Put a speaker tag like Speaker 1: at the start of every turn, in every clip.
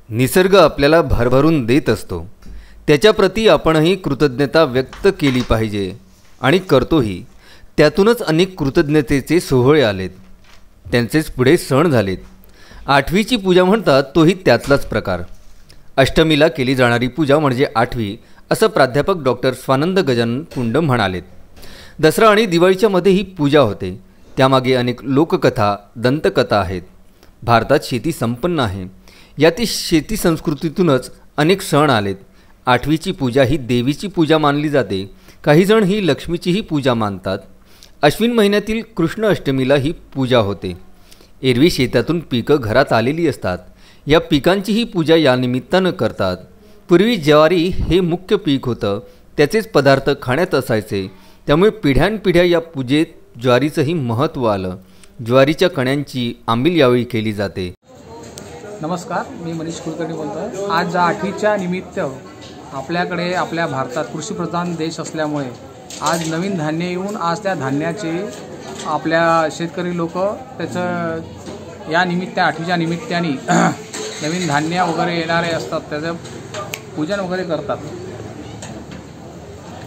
Speaker 1: निसर्ग आपल्याला भरभरून देत असतो, त्याच्याप्रती आपणही कृतज्ञता व्यक्त केली पाहिजे आणि करतोही। त्यातूनच अनेक कृतज्ञतेचे सोहळे आलेत, त्यांचेच पुढे सण झालेत। आठवीची पूजा म्हणतात तोही त्यातलाच प्रकार। अष्टमीला केली जाणारी पूजा म्हणजे आठवी, असं प्राध्यापक डॉक्टर स्वानंद गजानन कुंड म्हणालेत। दसरा आणि दिवाळीच्या मध्ये ही पूजा होते, त्यामागे अनेक लोककथा, दंतकथा आहेत। भारतात शेती संपन्न आहे, यातील शेती संस्कृतीतूनच अनेक सण आलेत। आठवीची पूजा ही देवीची पूजा मानली जाते, काही जण ही लक्ष्मीचीही पूजा मानतात। अश्विन महिन्यातील कृष्ण अष्टमीला ही पूजा होते। एरवी शेतातून पिकं घरात आलेली असतात, या पिकांचीही पूजा या निमित्तानं करतात। पूर्वी ज्वारी हे मुख्य पीक होतं, त्याचेच पदार्थ खाण्यात असायचे, त्यामुळे पिढ्यानपिढ्या या पूजेत ज्वारीचंही महत्त्व आलं। ज्वारीच्या कण्यांची आंबील यावेळी केली जाते।
Speaker 2: नमस्कार, मी मनीष कुलकर्णी बोलतोय। आज आठवीच्या निमित्त आपल्याकडे आपल्या भारतात कृषीप्रधान देश असल्यामुळे आज नवीन धान्य येऊन आज त्या धान्याचे आपल्या शेतकरी लोक त्याचं या निमित्त आठवीच्या निमित्ताने नवीन धान्य वगैरे येणारे असतात, त्याचं पूजन वगैरे करतात।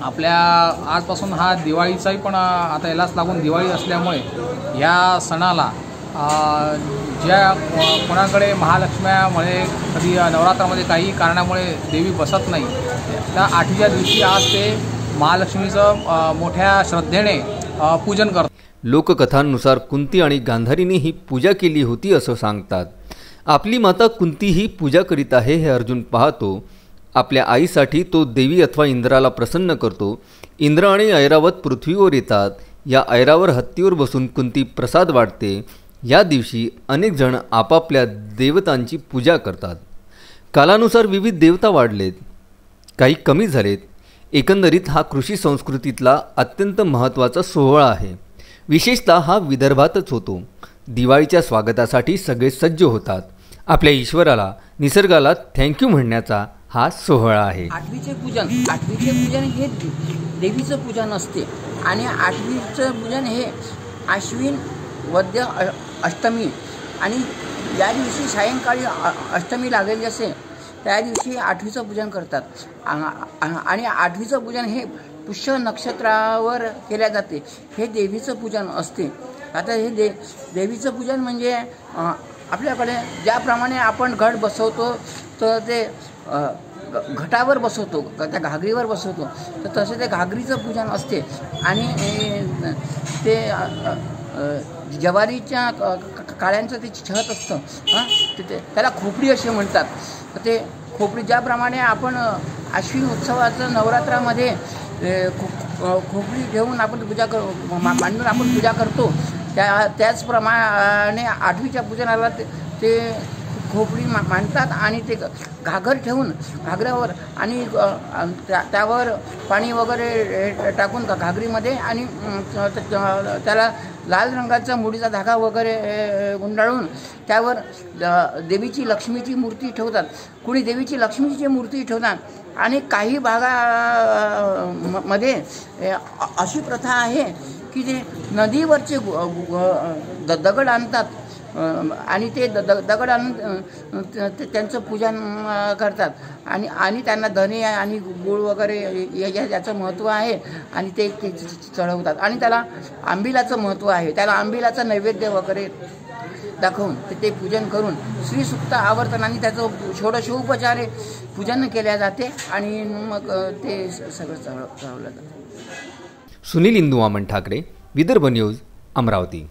Speaker 2: आपल्या आजपासून हा दिवाळीचाही पण आता यालाच लागून दिवाळी असल्यामुळे ह्या सणाला ज्या कोणाकडे महालक्ष्म्यामुळे कधी नवरात्रामध्ये काही कारणामुळे देवी बसत नाही, त्या आठवीच्या दिवशी आज ते महालक्ष्मीचं मोठ्या श्रद्धेने पूजन करतात।
Speaker 1: लोककथांनुसार कुंती आणि गांधारीने ही पूजा केली होती असं सांगतात। आपली माता कुंती ही पूजा करीत आहे हे अर्जुन पाहतो। आपल्या आईसाठी तो देवी अथवा इंद्राला प्रसन्न करतो। इंद्र आणि ऐरावत पृथ्वीवर येतात, या ऐरावर हत्तीवर बसून कुंती प्रसाद वाटते। या दिवशी अनेक जण आपापल्या देवतांची पूजा करतात। कालानुसार विविध देवता वाढलेत, काही कमी झालेत। एकंदरीत हा कृषी संस्कृतीतला अत्यंत महत्त्वाचा सोहळा आहे। विशेषतः हा विदर्भातच होतो। दिवाळीच्या स्वागतासाठी सगळे सज्ज होतात। आपल्या ईश्वराला, निसर्गाला थँक्यू म्हणण्याचा हा सोहळा आहे।
Speaker 3: आठवीचे पूजन हे देवीचं पूजन असते आणि आठवीचं पूजन हे आश्विन वद्य अष्टमी आणि ज्या दिवशी सायंकाळी अष्टमी लागलेली असेल त्या दिवशी आठवीचं पूजन करतात आणि आठवीचं पूजन हे पुष्य नक्षत्रावर केल्या जाते। हे देवीचं पूजन असते। आता हे देवीचं पूजन म्हणजे आपल्याकडे ज्याप्रमाणे आपण घट बसवतो तर ते घटावर बसवतो, त्या घागरीवर बसवतो, तर तसे ते घागरीचं पूजन असते। आणि ते ज्वारीच्या काळ्यांचं ते छत असतं, त्याला खोपडी असे म्हणतात। तर ते खोपडी ज्याप्रमाणे आपण आश्विन उत्सवाचं नवरात्रामध्ये खोपडी घेऊन आपण पूजा मांडून आपण पूजा करतो, त्याचप्रमाणे आठवीच्या पूजनाला ते खोपडी मांडतात आणि ते घागर ठेवून घागरावर आणि त्यावर पाणी वगैरे टाकून घागरीमध्ये आणि त्याला लाल रंगाचा मुडीचा धागा वगैरे गुंडाळून त्यावर देवीची लक्ष्मीची मूर्ती ठेवतात। कुणी देवीची लक्ष्मीची मूर्ती ठेवतात आणि काही भागामध्ये अशी प्रथा आहे की ते नदीवरचे दगड आणतात आणि ते दगड आणून त्यांचं पूजन करतात आणि त्यांना धने आणि गुळ वगैरे याचं महत्त्व आहे आणि ते चढवतात आणि त्याला आंबिलाचं महत्त्व आहे। त्याला आंबिलाचं नैवेद्य वगैरे दाखवून ते पूजन करून श्रीसुक्त आवर्तन आणि त्याचं षोडशोपचारे पूजन केले जाते आणि मग ते सगळं चढवलं जातं।
Speaker 1: सुनील इंदू वामन ठाकरे, विदर्भ न्यूज, अमरावती।